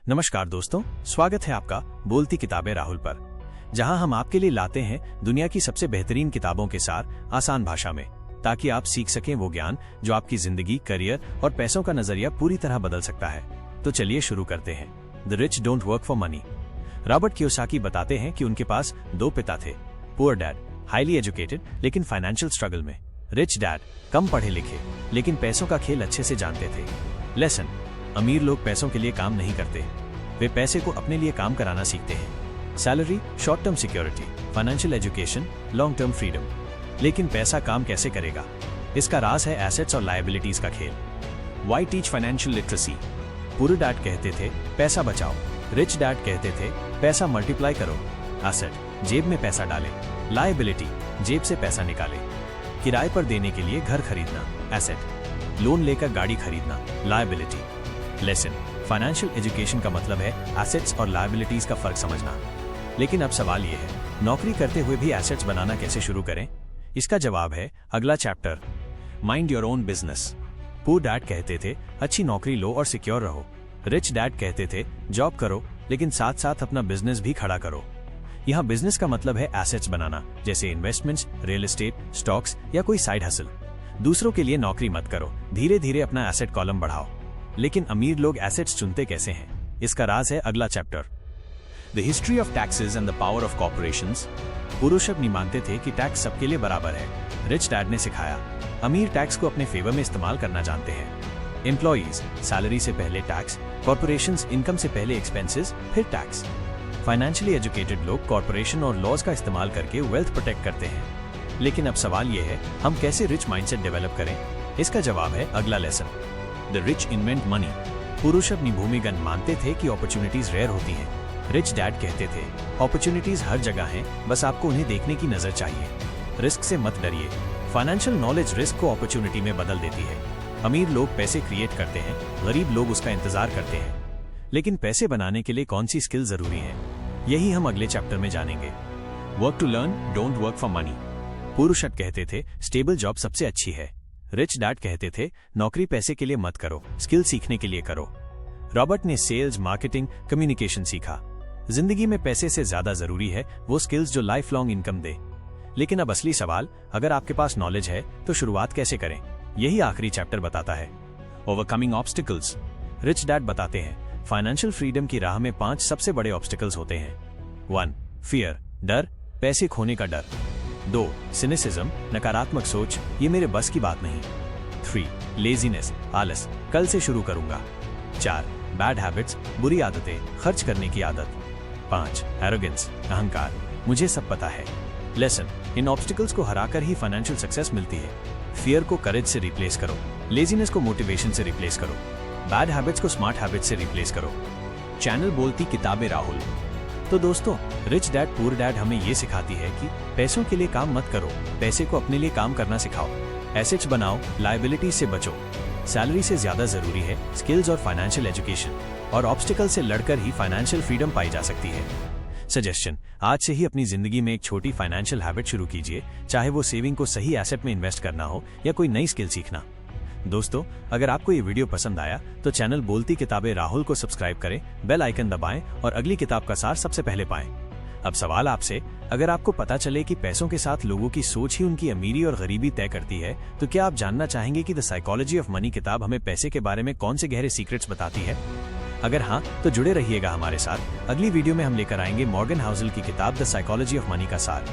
नमस्कार दोस्तों, स्वागत है आपका बोलती किताबें राहुल पर, जहां हम आपके लिए लाते हैं दुनिया की सबसे बेहतरीन किताबों के सार आसान भाषा में, ताकि आप सीख सकें वो ज्ञान जो आपकी जिंदगी, करियर और पैसों का नजरिया पूरी तरह बदल सकता है। तो चलिए शुरू करते हैं। The rich don't work for money. Robert Kiyosaki बताते हैं कि उनके पास दो पिता थे। पुअर डैड, हाईली एजुकेटेड लेकिन फाइनेंशियल स्ट्रगल में। रिच डैड, कम पढ़े लिखे लेकिन पैसों का खेल अच्छे से जानते थे। लेसन: अमीर लोग पैसों के लिए काम नहीं करते, वे पैसे को अपने लिए काम कराना सीखते हैं। Salary, short term security, financial education, long term freedom. लेकिन पैसा काम कैसे करेगा? इसका राज है एसेट्स और लायबिलिटीज का खेल। Why teach financial literacy? Poor dad कहते थे पैसा बचाओ, रिच डैड कहते थे पैसा मल्टीप्लाई करो। एसेट, जेब में पैसा डाले। लायबिलिटी, जेब से पैसा निकाले। किराए पर देने के लिए घर खरीदना, एसेट। लोन लेकर गाड़ी खरीदना, लायबिलिटी। लेसन: फाइनेंशियल एजुकेशन का मतलब है एसेट्स और लायबिलिटीज का फर्क समझना। लेकिन अब सवाल ये है, नौकरी करते हुए भी एसेट्स बनाना कैसे शुरू करें? इसका जवाब है अगला chapter, mind your own business. Poor dad कहते थे अच्छी नौकरी लो और सिक्योर रहो। रिच डैड कहते थे जॉब करो लेकिन साथ साथ अपना बिजनेस भी खड़ा करो। यहाँ बिजनेस का मतलब है एसेट्स बनाना, जैसे इन्वेस्टमेंट्स, रियल एस्टेट, स्टॉक्स या कोई साइड हसल। दूसरों के लिए नौकरी मत करो, धीरे धीरे अपना एसेट कॉलम बढ़ाओ। लेकिन अमीर लोग एसेट्स चुनते कैसे हैं? इसका राज है अगला chapter, the history of taxes and the power of corporations. पुरुषव नहीं मानते थे कि टैक्स सबके लिए बराबर है। रिच डैड ने सिखाया, अमीर टैक्स को अपने फेवर में इस्तेमाल करना जानते हैं। एम्प्लॉइज, सैलरी से पहले टैक्स। कॉर्पोरेशंस, इनकम से पहले एक्सपेंसेस फिर टैक्स। फाइनेंशियली एजुकेटेड लोग कॉर्पोरेशन और लॉज का इस्तेमाल करके वेल्थ प्रोटेक्ट करते हैं। लेकिन अब सवाल यह है, हम कैसे रिच माइंडसेट डेवलप करें? इसका जवाब है अगला lesson, the rich invent money. पुरुष अपनी भूमिगत मानते थे कि अपॉर्चुनिटीज रेयर होती हैं। रिच डैड कहते थे अपॉर्चुनिटीज हर जगह हैं, बस आपको उन्हें देखने की नजर चाहिए। रिस्क से मत डरिए, फाइनेंशियल नॉलेज रिस्क को अपॉर्चुनिटी में बदल देती है। अमीर लोग पैसे क्रिएट करते हैं, गरीब लोग उसका इंतजार करते हैं। लेकिन पैसे बनाने के लिए कौन सी स्किल जरूरी है, यही हम अगले चैप्टर में जानेंगे। Work to learn, don't work for money. पुरुष कहते थे स्टेबल जॉब सबसे अच्छी है। रिच डैड कहते थे नौकरी पैसे के लिए मत करो, स्किल सीखने के लिए करो। रॉबर्ट ने सेल्स, मार्केटिंग, कम्युनिकेशन सीखा। जिंदगी में पैसे से ज्यादा जरूरी है वो स्किल्स जो लाइफ लॉन्ग इनकम दे। लेकिन अब असली सवाल, अगर आपके पास नॉलेज है तो शुरुआत कैसे करें? यही आखिरी चैप्टर बताता है। Overcoming obstacles. रिच डैड बताते हैं फाइनेंशियल फ्रीडम की राह में 5 सबसे बड़े ऑब्स्टिकल्स होते हैं। 1. फियर, डर, पैसे खोने का डर। 2. सिनिसिज्म, नकारात्मक सोच, ये मेरे बस की बात नहीं। 3. लेजीनेस, आलस, कल से शुरू करूंगा। 4. बैड हैबिट्स, बुरी आदतें, खर्च करने की आदत। 5. एरोगेंस, अहंकार, मुझे सब पता है। लेसन: इन ऑब्स्टिकल्स को हराकर ही फाइनेंशियल सक्सेस मिलती है। फियर को करेज से रिप्लेस करो, लेजीनेस को मोटिवेशन से रिप्लेस करो, बैड हैबिट्स को स्मार्ट हैबिट्स से रिप्लेस करो। चैनल बोलती किताबें राहुल। तो दोस्तों, रिच डैड पुअर डैड हमें ये सिखाती है कि पैसों के लिए काम मत करो, पैसे को अपने लिए काम करना सिखाओ। एसेट्स बनाओ, लायबिलिटी से बचो। सैलरी से ज्यादा जरूरी है स्किल्स और फाइनेंशियल एजुकेशन, और ऑब्स्टिकल से लड़कर ही फाइनेंशियल फ्रीडम पाई जा सकती है। सजेशन: आज से ही अपनी जिंदगी में एक छोटी फाइनेंशियल हैबिट शुरू कीजिए, चाहे वो सेविंग को सही एसेट में इन्वेस्ट करना हो या कोई नई स्किल सीखना। दोस्तों, अगर आपको ये वीडियो पसंद आया तो चैनल बोलती किताबें राहुल को सब्सक्राइब करें, बेल आइकन दबाएं और अगली किताब का सार सबसे पहले पाएं। अब सवाल आपसे, अगर आपको पता चले कि पैसों के साथ लोगों की सोच ही उनकी अमीरी और गरीबी तय करती है, तो क्या आप जानना चाहेंगे कि द साइकोलॉजी ऑफ मनी किताब हमें पैसे के बारे में कौन से गहरे सीक्रेट्स बताती है? अगर हाँ, तो जुड़े रहिएगा हमारे साथ। अगली वीडियो में हम लेकर आएंगे मॉर्गन हाउसल की किताब द साइकोलॉजी ऑफ मनी का सार।